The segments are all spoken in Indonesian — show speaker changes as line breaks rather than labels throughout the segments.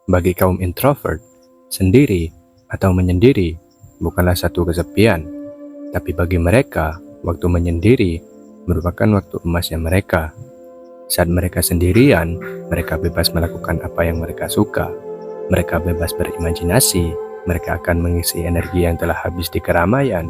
Bagi kaum introvert, sendiri atau menyendiri bukanlah satu kesepian, tapi bagi mereka, waktu menyendiri merupakan waktu emasnya mereka. Saat mereka sendirian, mereka bebas melakukan apa yang mereka suka. Mereka bebas berimajinasi, mereka akan mengisi energi yang telah habis di keramaian.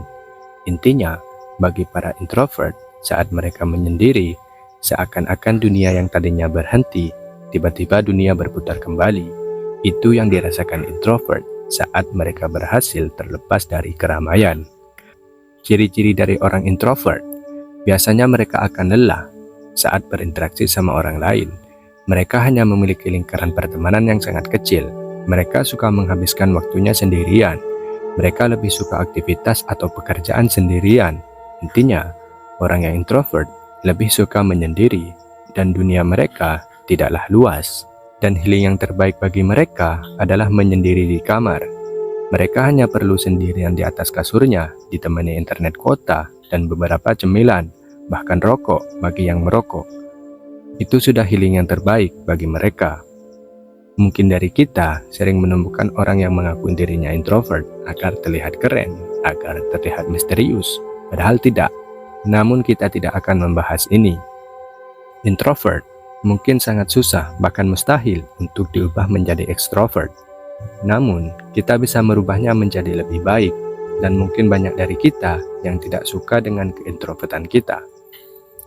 Intinya, bagi para introvert, saat mereka menyendiri, seakan-akan dunia yang tadinya berhenti, tiba-tiba dunia berputar kembali. Itu yang dirasakan introvert saat mereka berhasil terlepas dari keramaian. Ciri-ciri dari orang introvert, biasanya mereka akan lelah saat berinteraksi sama orang lain. Mereka hanya memiliki lingkaran pertemanan yang sangat kecil. Mereka suka menghabiskan waktunya sendirian. Mereka lebih suka aktivitas atau pekerjaan sendirian. Intinya, orang yang introvert lebih suka menyendiri, dan dunia mereka tidaklah luas. Dan healing yang terbaik bagi mereka adalah menyendiri di kamar. Mereka hanya perlu sendirian di atas kasurnya, ditemani internet kuota dan beberapa cemilan, bahkan rokok bagi yang merokok. Itu sudah healing yang terbaik bagi mereka. Mungkin dari kita sering menemukan orang yang mengaku dirinya introvert agar terlihat keren, agar terlihat misterius, padahal tidak. Namun kita tidak akan membahas ini. Introvert mungkin sangat susah, bahkan mustahil untuk diubah menjadi extrovert. Namun, kita bisa merubahnya menjadi lebih baik, dan mungkin banyak dari kita yang tidak suka dengan keintrovertan kita.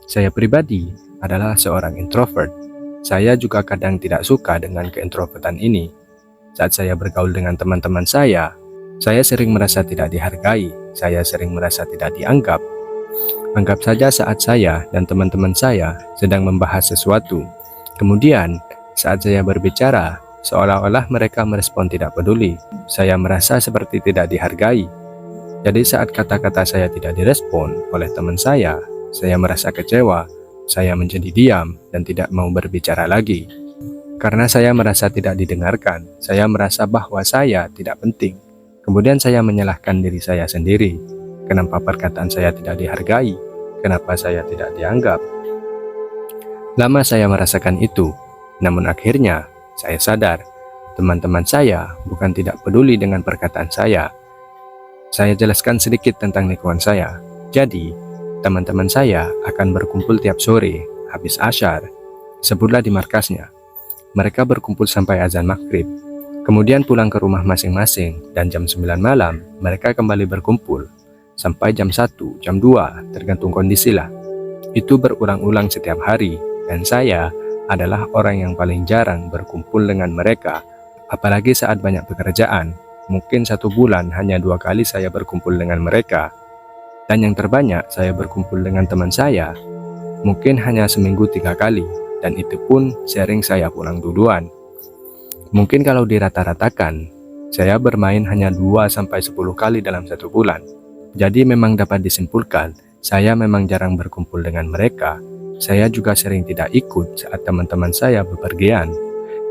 Saya pribadi adalah seorang introvert. Saya juga kadang tidak suka dengan keintrovertan ini. Saat saya bergaul dengan teman-teman saya sering merasa tidak dihargai, saya sering merasa tidak dianggap. Anggap saja saat saya dan teman-teman saya sedang membahas sesuatu. Kemudian, saat saya berbicara, seolah-olah mereka merespon tidak peduli. Saya merasa seperti tidak dihargai. Jadi saat kata-kata saya tidak direspon oleh teman saya merasa kecewa. Saya menjadi diam dan tidak mau berbicara lagi. Karena saya merasa tidak didengarkan, saya merasa bahwa saya tidak penting. Kemudian saya menyalahkan diri saya sendiri. Kenapa perkataan saya tidak dihargai? Kenapa saya tidak dianggap? Lama saya merasakan itu, namun akhirnya saya sadar, teman-teman saya bukan tidak peduli dengan perkataan saya. Saya jelaskan sedikit tentang lingkungan saya. Jadi, teman-teman saya akan berkumpul tiap sore, habis asyar, sebutlah di markasnya. Mereka berkumpul sampai azan maghrib, kemudian pulang ke rumah masing-masing, dan jam 9 malam, mereka kembali berkumpul, sampai jam 1, jam 2, tergantung kondisi lah. Itu berulang-ulang setiap hari, dan saya adalah orang yang paling jarang berkumpul dengan mereka, apalagi saat banyak pekerjaan. Mungkin 1 bulan hanya 2 kali saya berkumpul dengan mereka, dan yang terbanyak saya berkumpul dengan teman saya mungkin hanya seminggu 3 kali, dan itu pun sering saya pulang duluan. Mungkin kalau dirata-ratakan, saya bermain hanya 2-10 kali dalam 1 bulan. Jadi memang dapat disimpulkan, saya memang jarang berkumpul dengan mereka. Saya juga sering tidak ikut saat teman-teman saya bepergian,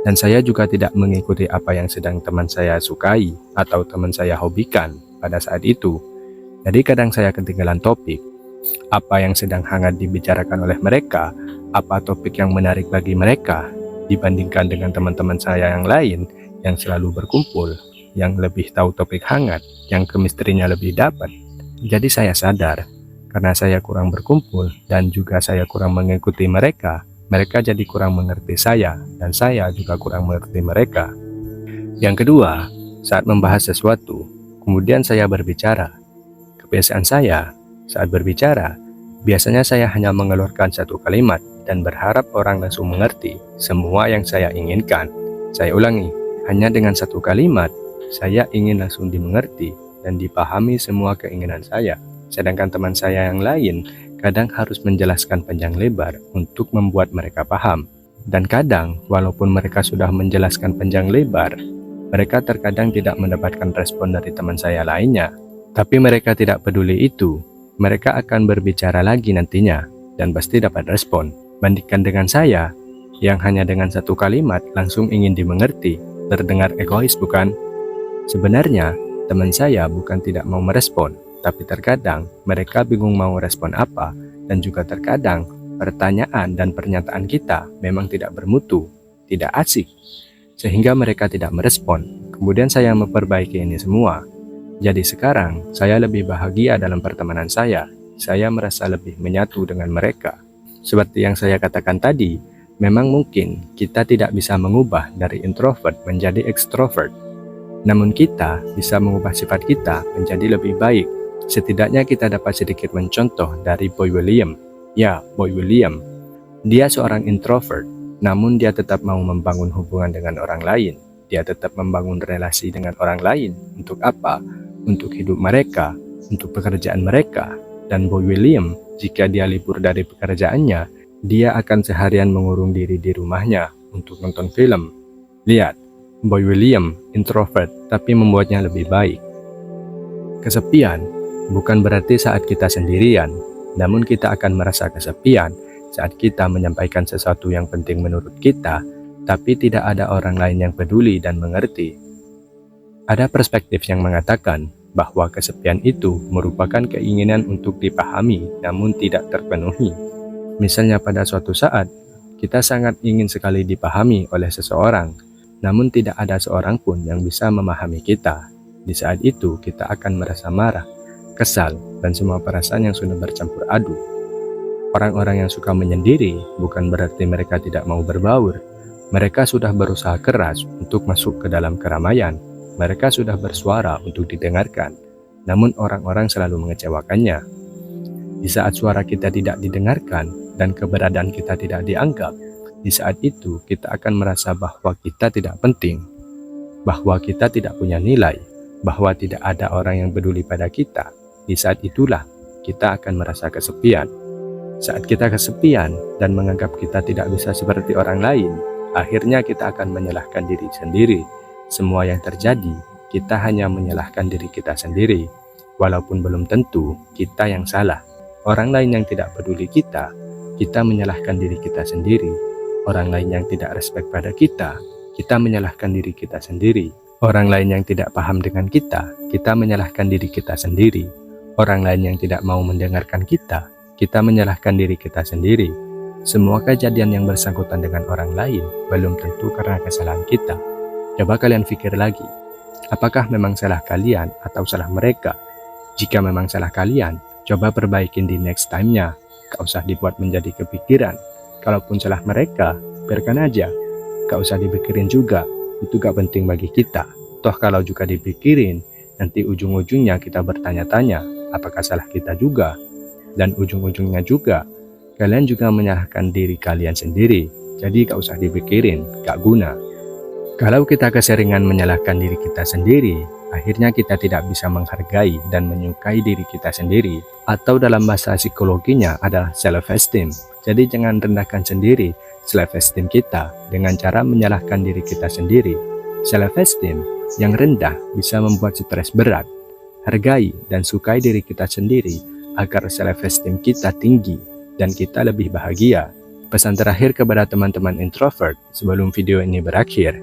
dan saya juga tidak mengikuti apa yang sedang teman saya sukai atau teman saya hobikan pada saat itu. Jadi kadang saya ketinggalan topik, apa yang sedang hangat dibicarakan oleh mereka, apa topik yang menarik bagi mereka, dibandingkan dengan teman-teman saya yang lain yang selalu berkumpul, yang lebih tahu topik hangat, yang kemistrinya lebih dapat. Jadi saya sadar, karena saya kurang berkumpul dan juga saya kurang mengikuti mereka, mereka jadi kurang mengerti saya, dan saya juga kurang mengerti mereka. Yang kedua, saat membahas sesuatu, kemudian saya berbicara. Kebiasaan saya, saat berbicara, biasanya saya hanya mengeluarkan 1 kalimat dan berharap orang langsung mengerti semua yang saya inginkan. Saya ulangi, hanya dengan 1 kalimat, saya ingin langsung dimengerti dan dipahami semua keinginan saya. Sedangkan teman saya yang lain kadang harus menjelaskan panjang lebar untuk membuat mereka paham. Dan kadang, walaupun mereka sudah menjelaskan panjang lebar, mereka terkadang tidak mendapatkan respon dari teman saya lainnya. Tapi mereka tidak peduli itu, mereka akan berbicara lagi nantinya, dan pasti dapat respon. Bandingkan dengan saya, yang hanya dengan 1 kalimat langsung ingin dimengerti. Terdengar egois bukan? Sebenarnya, teman saya bukan tidak mau merespon, tapi terkadang mereka bingung mau respon apa, dan juga terkadang pertanyaan dan pernyataan kita memang tidak bermutu, tidak asik. sehingga mereka tidak merespon. Kemudian saya memperbaiki ini semua. Jadi sekarang, saya lebih bahagia dalam pertemanan saya. Saya merasa lebih menyatu dengan mereka. Seperti yang saya katakan tadi, memang mungkin kita tidak bisa mengubah dari introvert menjadi extrovert. Namun kita bisa mengubah sifat kita menjadi lebih baik. Setidaknya kita dapat sedikit mencontoh dari Boy William. Ya, Boy William. Dia seorang introvert, namun dia tetap mau membangun hubungan dengan orang lain. Dia tetap membangun relasi dengan orang lain. Untuk apa? Untuk hidup mereka, untuk pekerjaan mereka. Dan Boy William, jika dia libur dari pekerjaannya, dia akan seharian mengurung diri di rumahnya untuk nonton film. Lihat, Boy William introvert tapi membuatnya lebih baik. Kesepian bukan berarti saat kita sendirian, namun kita akan merasa kesepian saat kita menyampaikan sesuatu yang penting menurut kita, tapi tidak ada orang lain yang peduli dan mengerti. Ada perspektif yang mengatakan bahwa kesepian itu merupakan keinginan untuk dipahami namun tidak terpenuhi. Misalnya pada suatu saat, kita sangat ingin sekali dipahami oleh seseorang, namun tidak ada seorang pun yang bisa memahami kita. Di saat itu, kita akan merasa marah, kesal, dan semua perasaan yang sudah bercampur aduk. Orang-orang yang suka menyendiri bukan berarti mereka tidak mau berbaur. Mereka sudah berusaha keras untuk masuk ke dalam keramaian. Mereka sudah bersuara untuk didengarkan, namun orang-orang selalu mengecewakannya. Di saat suara kita tidak didengarkan dan keberadaan kita tidak dianggap, di saat itu kita akan merasa bahwa kita tidak penting, bahwa kita tidak punya nilai, bahwa tidak ada orang yang peduli pada kita. Di saat itulah kita akan merasa kesepian. Saat kita kesepian dan menganggap kita tidak bisa seperti orang lain, akhirnya kita akan menyalahkan diri sendiri. Semua yang terjadi, kita hanya menyalahkan diri kita sendiri, walaupun belum tentu kita yang salah. Orang lain yang tidak peduli kita menyalahkan diri kita sendiri. Orang lain yang tidak respect pada kita menyalahkan diri kita sendiri. Orang lain yang tidak paham dengan kita menyalahkan diri kita sendiri. Orang lain yang tidak mau mendengarkan kita menyalahkan diri kita sendiri. Semua kejadian yang bersangkutan dengan orang lain belum tentu karena kesalahan kita. Coba kalian pikir lagi, apakah memang salah kalian atau salah mereka? Jika memang salah kalian, coba perbaikin di next time-nya. Gak usah dibuat menjadi kepikiran. Kalaupun salah mereka, biarkan aja. Gak usah dipikirin juga, itu gak penting bagi kita. Toh kalau juga dipikirin, nanti ujung-ujungnya kita bertanya-tanya, apakah salah kita juga? Dan ujung-ujungnya juga, kalian juga menyalahkan diri kalian sendiri. Jadi gak usah dipikirin, gak guna. Kalau kita keseringan menyalahkan diri kita sendiri, akhirnya kita tidak bisa menghargai dan menyukai diri kita sendiri. Atau dalam bahasa psikologinya adalah self-esteem. Jadi jangan rendahkan sendiri self-esteem kita dengan cara menyalahkan diri kita sendiri. Self-esteem yang rendah bisa membuat stres berat. Hargai dan sukai diri kita sendiri agar self-esteem kita tinggi dan kita lebih bahagia. Pesan terakhir kepada teman-teman introvert sebelum video ini berakhir.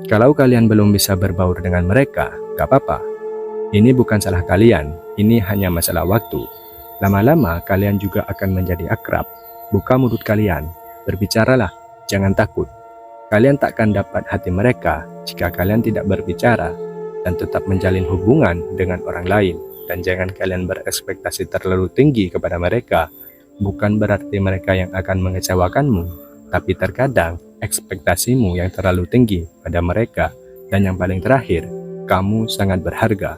Kalau kalian belum bisa berbaur dengan mereka, gak apa-apa. Ini bukan salah kalian, ini hanya masalah waktu. Lama-lama kalian juga akan menjadi akrab. Buka mulut kalian, berbicaralah, jangan takut. Kalian takkan dapat hati mereka jika kalian tidak berbicara dan tetap menjalin hubungan dengan orang lain. Dan jangan kalian berekspektasi terlalu tinggi kepada mereka. Bukan berarti mereka yang akan mengecewakanmu, tapi terkadang ekspektasimu yang terlalu tinggi pada mereka. Dan yang paling terakhir, kamu sangat berharga.